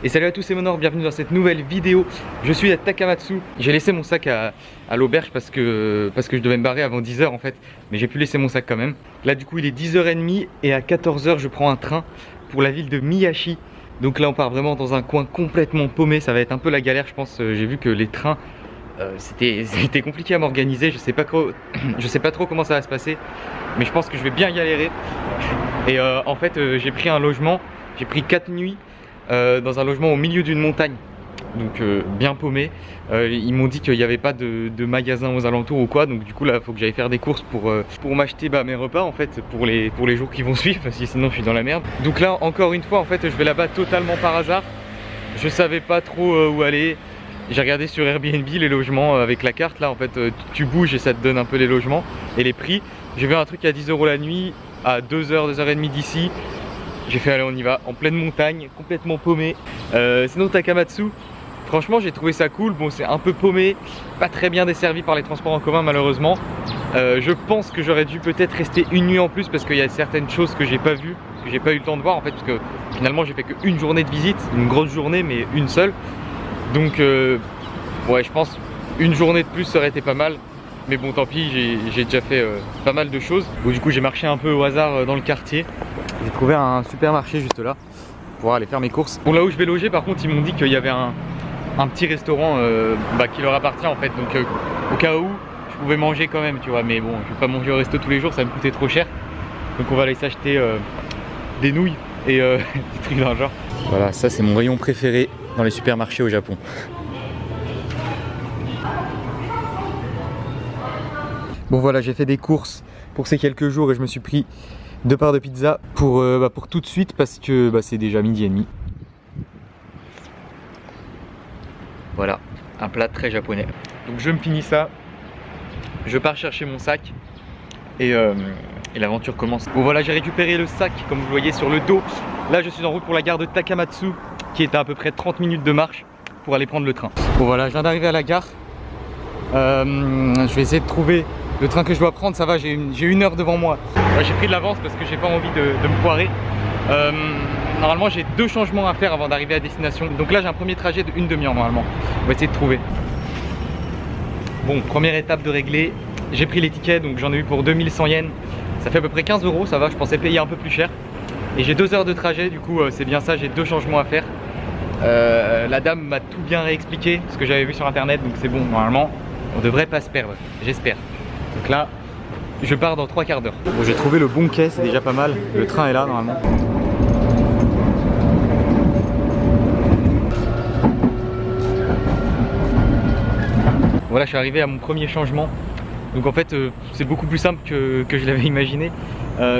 Et salut à tous, c'est Monor, bienvenue dans cette nouvelle vidéo. Je suis à Takamatsu. J'ai laissé mon sac à l'auberge parce que je devais me barrer avant 10h en fait. Mais j'ai pu laisser mon sac quand même. Là du coup il est 10h30 et à 14h je prends un train pour la ville de Miyashi. Donc là on part vraiment dans un coin complètement paumé. Ça va être un peu la galère je pense. J'ai vu que les trains c'était compliqué à m'organiser. Je sais pas trop comment ça va se passer. Mais je pense que je vais bien galérer. Et en fait j'ai pris un logement. J'ai pris 4 nuits. Dans un logement au milieu d'une montagne, donc bien paumé. Ils m'ont dit qu'il n'y avait pas de magasin aux alentours ou quoi, donc du coup là il faut que j'aille faire des courses pour m'acheter mes repas en fait pour les jours qui vont suivre, parce que sinon je suis dans la merde. Donc là encore une fois en fait je vais là-bas totalement par hasard. Je savais pas trop où aller. J'ai regardé sur Airbnb les logements avec la carte là en fait tu bouges et ça te donne un peu les logements et les prix. J'ai vu un truc à 10 € la nuit à 2h, 2h30 d'ici. J'ai fait allez on y va, en pleine montagne, complètement paumé. Sinon Takamatsu, franchement j'ai trouvé ça cool. Bon c'est un peu paumé, pas très bien desservi par les transports en commun malheureusement. Je pense que j'aurais dû peut-être rester une nuit en plus parce qu'il y a certaines choses que j'ai pas vues, que j'ai pas eu le temps de voir en fait, parce que finalement j'ai fait qu'une journée de visite, une grosse journée mais une seule. Donc ouais je pense une journée de plus ça aurait été pas mal. Mais bon tant pis, j'ai déjà fait pas mal de choses. Bon, du coup j'ai marché un peu au hasard dans le quartier. J'ai trouvé un supermarché juste là pour pouvoir aller faire mes courses. Bon là où je vais loger par contre ils m'ont dit qu'il y avait un petit restaurant qui leur appartient en fait. Donc au cas où je pouvais manger quand même tu vois. Mais bon je vais pas manger au resto tous les jours, ça va me coûter trop cher. Donc on va aller s'acheter des nouilles et des trucs dans le genre. Voilà ça c'est mon rayon préféré dans les supermarchés au Japon. Bon voilà j'ai fait des courses pour ces quelques jours et je me suis pris 2 parts de pizza pour tout de suite parce que c'est déjà 12h30. Voilà, un plat très japonais. Donc je me finis ça, je pars chercher mon sac et l'aventure commence. Bon voilà j'ai récupéré le sac comme vous voyez sur le dos. Là je suis en route pour la gare de Takamatsu qui est à peu près 30 minutes de marche pour aller prendre le train. Bon voilà je viens d'arriver à la gare. Je vais essayer de trouver le train que je dois prendre, ça va, j'ai une heure devant moi. Ouais, j'ai pris de l'avance parce que j'ai pas envie de me foirer. Normalement j'ai 2 changements à faire avant d'arriver à destination. Donc là j'ai un premier trajet de 1 demi-heure normalement. On va essayer de trouver. Bon, première étape de régler. J'ai pris les tickets, donc j'en ai eu pour 2100 yens. Ça fait à peu près 15 €, ça va, je pensais payer un peu plus cher. Et j'ai 2 heures de trajet, du coup c'est bien ça, j'ai 2 changements à faire. La dame m'a tout bien réexpliqué, ce que j'avais vu sur internet, donc c'est bon, normalement on devrait pas se perdre, j'espère. Donc là, je pars dans 3 quarts d'heure. Bon, j'ai trouvé le bon quai, c'est déjà pas mal. Le train est là normalement. Voilà, je suis arrivé à mon premier changement. Donc en fait, c'est beaucoup plus simple que je l'avais imaginé.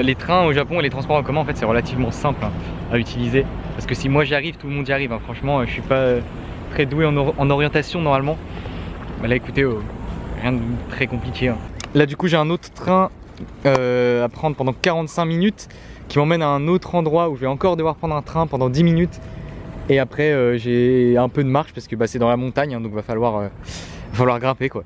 Les trains au Japon et les transports en commun, en fait, c'est relativement simple à utiliser. Parce que si moi j'y arrive, tout le monde y arrive. Franchement, je suis pas très doué en orientation normalement. Mais là, écoutez, rien de très compliqué. Là du coup j'ai un autre train à prendre pendant 45 minutes qui m'emmène à un autre endroit où je vais encore devoir prendre un train pendant 10 minutes. Et après j'ai un peu de marche parce que c'est dans la montagne donc va falloir grimper quoi.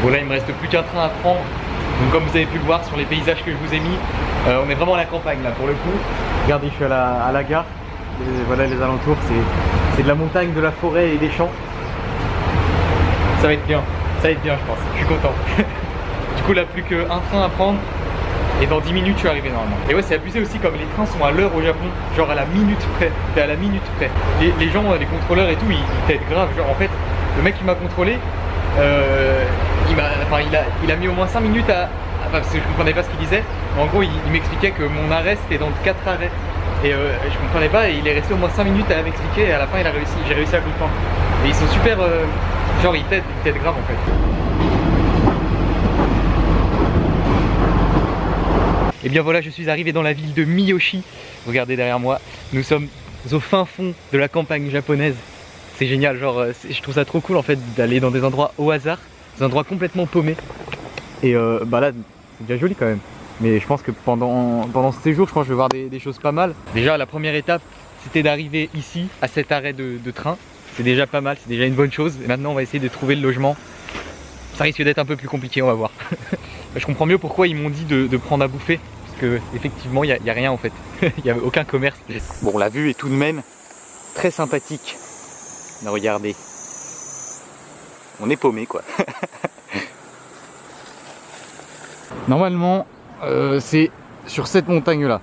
Bon là il me reste plus qu'un train à prendre. Donc comme vous avez pu le voir sur les paysages que je vous ai mis, on est vraiment à la campagne là pour le coup. Regardez, je suis à la gare. Et voilà les alentours, c'est de la montagne, de la forêt et des champs. Ça va être bien je pense, je suis content. Du coup là plus qu'un train à prendre Et dans 10 minutes je suis arrivé normalement. Et ouais, c'est abusé aussi comme les trains sont à l'heure au Japon, genre à la minute près. T'es à la minute près. Les gens, les contrôleurs et tout, ils t'aident grave. Genre en fait, le mec qui m'a contrôlé, il a mis au moins 5 minutes parce que je comprenais pas ce qu'il disait. En gros, il m'expliquait que mon arrêt c'était dans 4 arrêts. Et je comprenais pas et il est resté au moins 5 minutes à m'expliquer et à la fin j'ai réussi à comprendre. Et ils sont super, genre ils t'aident grave en fait. Et bien voilà, je suis arrivé dans la ville de Miyoshi. Regardez derrière moi, nous sommes au fin fond de la campagne japonaise. C'est génial, genre je trouve ça trop cool en fait d'aller dans des endroits au hasard, des endroits complètement paumés. Et bah là, c'est déjà joli quand même. Mais je pense que pendant ce séjour, je pense que je vais voir des choses pas mal. Déjà, la première étape, c'était d'arriver ici, à cet arrêt de train. C'est déjà pas mal, c'est déjà une bonne chose. Et maintenant, on va essayer de trouver le logement. Ça risque d'être un peu plus compliqué, on va voir. Je comprends mieux pourquoi ils m'ont dit de prendre à bouffer. Parce que effectivement, il n'y a rien en fait. Il n'y a aucun commerce. Bon, la vue est tout de même très sympathique. Regardez. On est paumé quoi. Normalement, c'est sur cette montagne là,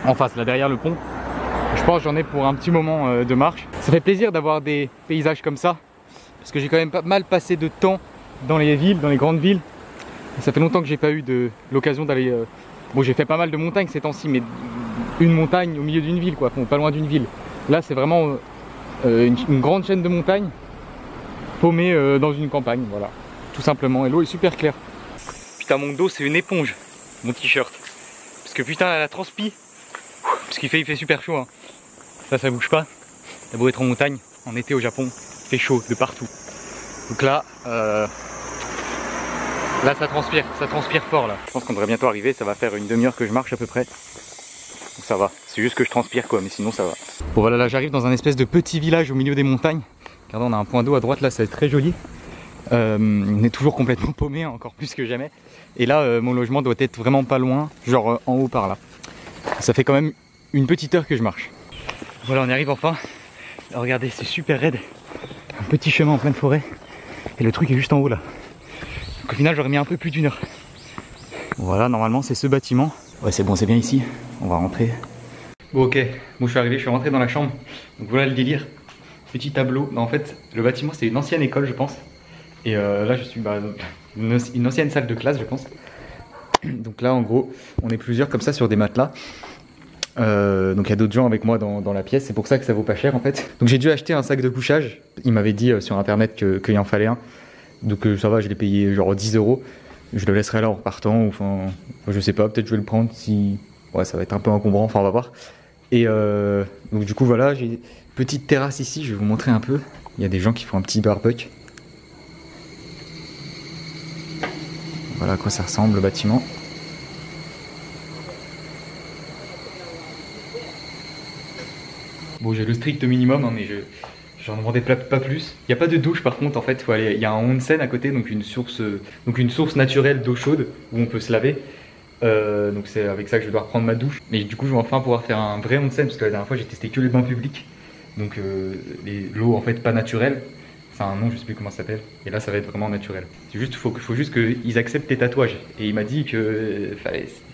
en face, là derrière le pont. Je pense que j'en ai pour un petit moment de marche. Ça fait plaisir d'avoir des paysages comme ça, parce que j'ai quand même pas mal passé de temps dans les villes, dans les grandes villes. Et ça fait longtemps que j'ai pas eu l'occasion d'aller... Bon, j'ai fait pas mal de montagnes ces temps-ci, mais une montagne au milieu d'une ville quoi, bon, pas loin d'une ville. Là c'est vraiment une grande chaîne de montagnes paumée dans une campagne, voilà, tout simplement. Et l'eau est super claire. Putain, mon dos c'est une éponge, mon t-shirt. Parce que putain, la transpi. Parce qu'il fait super chaud. Hein. Ça bouge pas. T'as beau être en montagne, en été au Japon, il fait chaud de partout. Donc là, là ça transpire fort là. Je pense qu'on devrait bientôt arriver, ça va faire une demi-heure que je marche à peu près. Donc ça va, c'est juste que je transpire quoi, mais sinon ça va. Bon voilà, là j'arrive dans un espèce de petit village au milieu des montagnes. Regardez, on a un point d'eau à droite là, c'est très joli. On est toujours complètement paumé, hein, encore plus que jamais. Et là, mon logement doit être vraiment pas loin, genre en haut par là. Ça fait quand même une petite heure que je marche. Voilà, on y arrive enfin. Alors, regardez, c'est super raide. Un petit chemin en pleine forêt. Et le truc est juste en haut là. Donc au final, j'aurais mis un peu plus d'une heure. Voilà, normalement c'est ce bâtiment. Ouais, c'est bon, c'est bien ici. On va rentrer. Bon, ok. Bon, je suis arrivé, je suis rentré dans la chambre. Donc voilà le délire. Petit tableau. En fait, le bâtiment, c'est une ancienne école, je pense. Et là, je suis une ancienne salle de classe, je pense. Donc là, en gros, on est plusieurs comme ça sur des matelas. Donc il y a d'autres gens avec moi dans la pièce. C'est pour ça que ça vaut pas cher, en fait. Donc j'ai dû acheter un sac de couchage. Il m'avait dit sur internet qu'il en fallait un. Donc ça va, je l'ai payé genre 10 €. Je le laisserai là en repartant. Enfin, je sais pas, peut-être je vais le prendre si... Ouais, ça va être un peu encombrant, enfin on va voir. Et donc du coup, voilà, j'ai une petite terrasse ici. Je vais vous montrer un peu. Il y a des gens qui font un petit barbecue. Voilà à quoi ça ressemble le bâtiment. Bon, j'ai le strict minimum, hein, mais j'en demandais pas plus. Il n'y a pas de douche par contre, en fait, faut aller. Il y a un onsen à côté, donc une source naturelle d'eau chaude où on peut se laver. Donc c'est avec ça que je vais devoir prendre ma douche. Mais du coup, je vais enfin pouvoir faire un vrai onsen, parce que la dernière fois j'ai testé que les bains publics. Donc l'eau en fait pas naturelle. C'est un nom, je sais plus comment ça s'appelle. Et là, ça va être vraiment naturel. C'est juste, faut juste qu'ils acceptent tes tatouages. Et il m'a dit que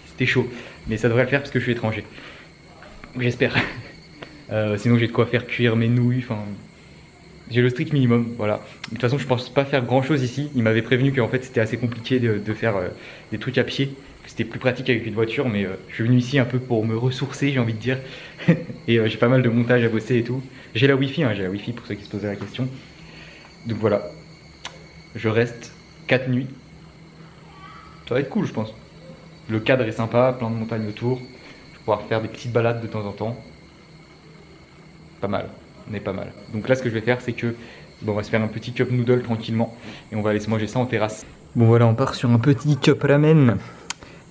c'était chaud. Mais ça devrait le faire parce que je suis étranger. J'espère. Sinon, j'ai de quoi faire cuire mes nouilles. Enfin, j'ai le strict minimum. Voilà. De toute façon, je pense pas faire grand chose ici. Il m'avait prévenu qu'en fait, c'était assez compliqué de faire des trucs à pied. C'était plus pratique avec une voiture. Mais je suis venu ici un peu pour me ressourcer, j'ai envie de dire. Et j'ai pas mal de montage à bosser et tout. J'ai la Wi-Fi, hein, j'ai la Wi-Fi pour ceux qui se posaient la question. Donc voilà, je reste 4 nuits. Ça va être cool, je pense. Le cadre est sympa, plein de montagnes autour. Je vais pouvoir faire des petites balades de temps en temps. Pas mal, on est pas mal. Donc là, ce que je vais faire, c'est que bon, on va se faire un petit cup noodle tranquillement. Et on va aller se manger ça en terrasse. Bon voilà, on part sur un petit cup ramen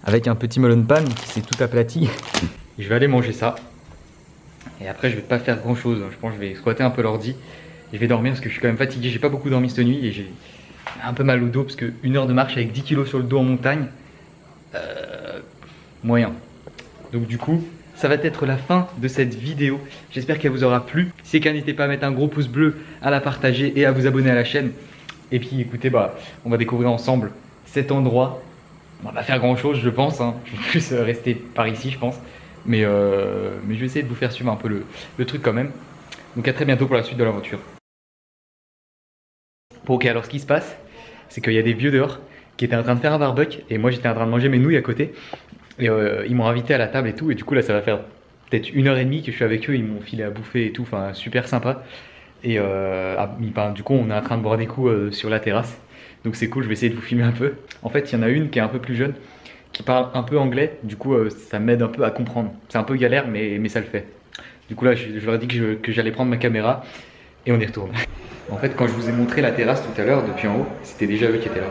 avec un petit melon pan qui s'est tout aplati. Et je vais aller manger ça. Et après, je vais pas faire grand chose. Je pense que je vais squatter un peu l'ordi. Et je vais dormir parce que je suis quand même fatigué, j'ai pas beaucoup dormi cette nuit et j'ai un peu mal au dos parce que 1 heure de marche avec 10 kg sur le dos en montagne, moyen. Donc du coup, ça va être la fin de cette vidéo. J'espère qu'elle vous aura plu. Si c'est le cas, n'hésitez pas à mettre un gros pouce bleu, à la partager et à vous abonner à la chaîne. Et puis écoutez, on va découvrir ensemble cet endroit On va pas faire grand chose, je pense. Hein. Je vais plus rester par ici, je pense. Mais je vais essayer de vous faire suivre un peu le truc quand même. Donc à très bientôt pour la suite de l'aventure. Bon, ok, alors ce qui se passe, c'est qu'il y a des vieux dehors qui étaient en train de faire un barbecue et moi j'étais en train de manger mes nouilles à côté. Et ils m'ont invité à la table et tout. Et du coup, là, ça va faire peut-être 1h30 que je suis avec eux. Ils m'ont filé à bouffer et tout. Enfin, super sympa. Et du coup, on est en train de boire des coups sur la terrasse. Donc c'est cool, je vais essayer de vous filmer un peu. En fait, il y en a une qui est un peu plus jeune, qui parle un peu anglais. Du coup, ça m'aide un peu à comprendre. C'est un peu galère, mais ça le fait. Du coup, là, je leur ai dit que j'allais prendre ma caméra et on y retourne. En fait, quand je vous ai montré la terrasse tout à l'heure, depuis en haut, c'était déjà eux qui étaient là.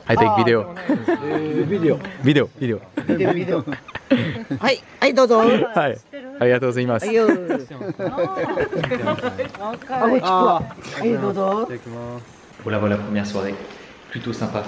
I take video. Video. はい、どうぞ。はい。ありがとうございます。はい、どうぞ。Voilà, première soirée. Plutôt sympa.